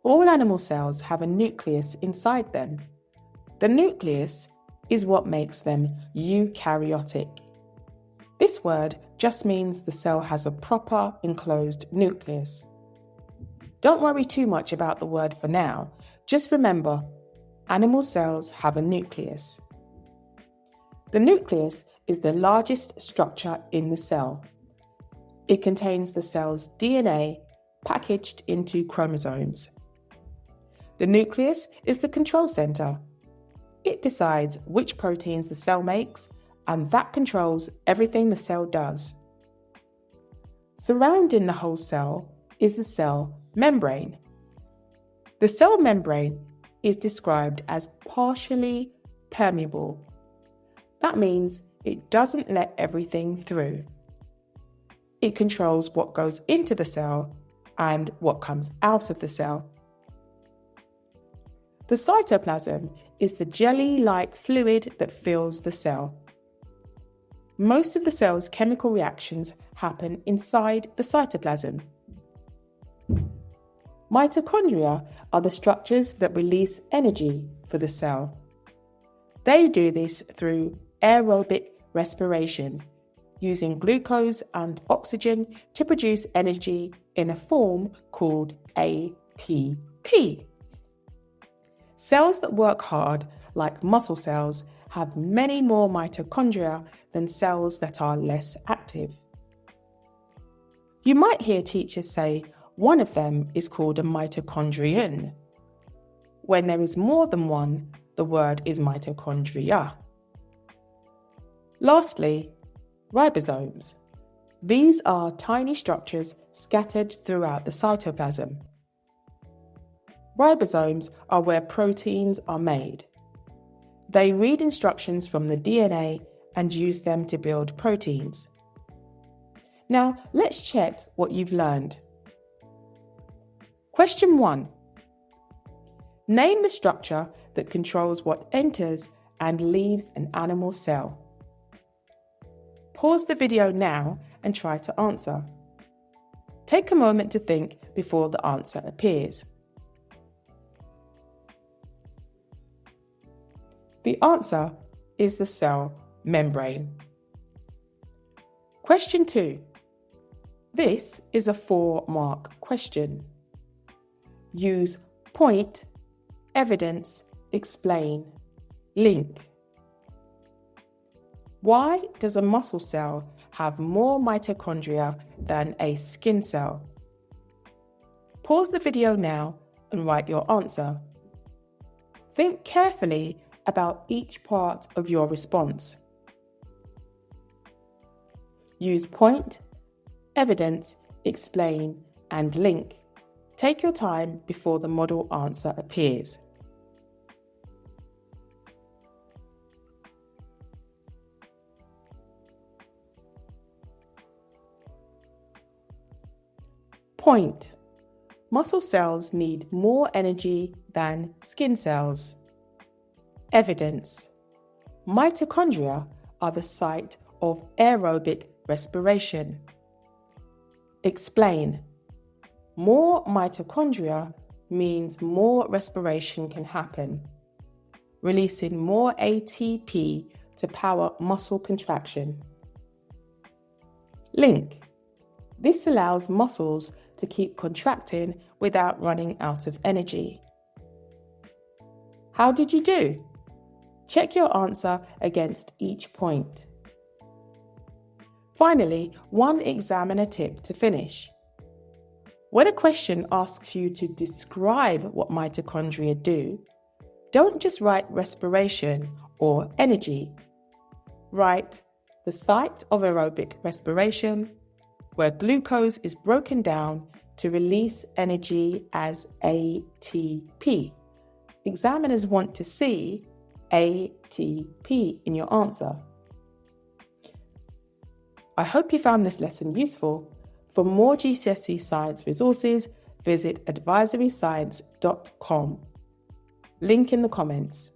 All animal cells have a nucleus inside them. The nucleus is what makes them eukaryotic. This word just means the cell has a proper enclosed nucleus. Don't worry too much about the word for now. Just remember, animal cells have a nucleus. The nucleus is the largest structure in the cell. It contains the cell's DNA packaged into chromosomes. The nucleus is the control center. It decides which proteins the cell makes, and that controls everything the cell does. Surrounding the whole cell is the cell membrane. The cell membrane is described as partially permeable. That means it doesn't let everything through. It controls what goes into the cell and what comes out of the cell. The cytoplasm is the jelly-like fluid that fills the cell. Most of the cell's chemical reactions happen inside the cytoplasm. Mitochondria are the structures that release energy for the cell. They do this through aerobic respiration, using glucose and oxygen to produce energy in a form called ATP. Cells that work hard, like muscle cells, have many more mitochondria than cells that are less active. You might hear teachers say one of them is called a mitochondrion. When there is more than one, the word is mitochondria. Lastly, ribosomes. These are tiny structures scattered throughout the cytoplasm. Ribosomes are where proteins are made. They read instructions from the DNA and use them to build proteins. Now, let's check what you've learned. Question 1. Name the structure that controls what enters and leaves an animal cell. Pause the video now and try to answer. Take a moment to think before the answer appears. The answer is the cell membrane. Question 2. This is a 4-mark question. Use point, evidence, explain, link. Why does a muscle cell have more mitochondria than a skin cell? Pause the video now and write your answer. Think carefully about each part of your response. Use point, evidence, explain, and link. Take your time before the model answer appears. Point. Muscle cells need more energy than skin cells. Evidence. Mitochondria are the site of aerobic respiration. Explain. More mitochondria means more respiration can happen, releasing more ATP to power muscle contraction. Link. This allows muscles to keep contracting without running out of energy. How did you do? Check your answer against each point. Finally, one examiner tip to finish. When a question asks you to describe what mitochondria do, don't just write respiration or energy. Write the site of aerobic respiration, where glucose is broken down to release energy as ATP. Examiners want to see ATP in your answer. I hope you found this lesson useful. For more GCSE science resources, visit advisoryscience.com. Link in the comments.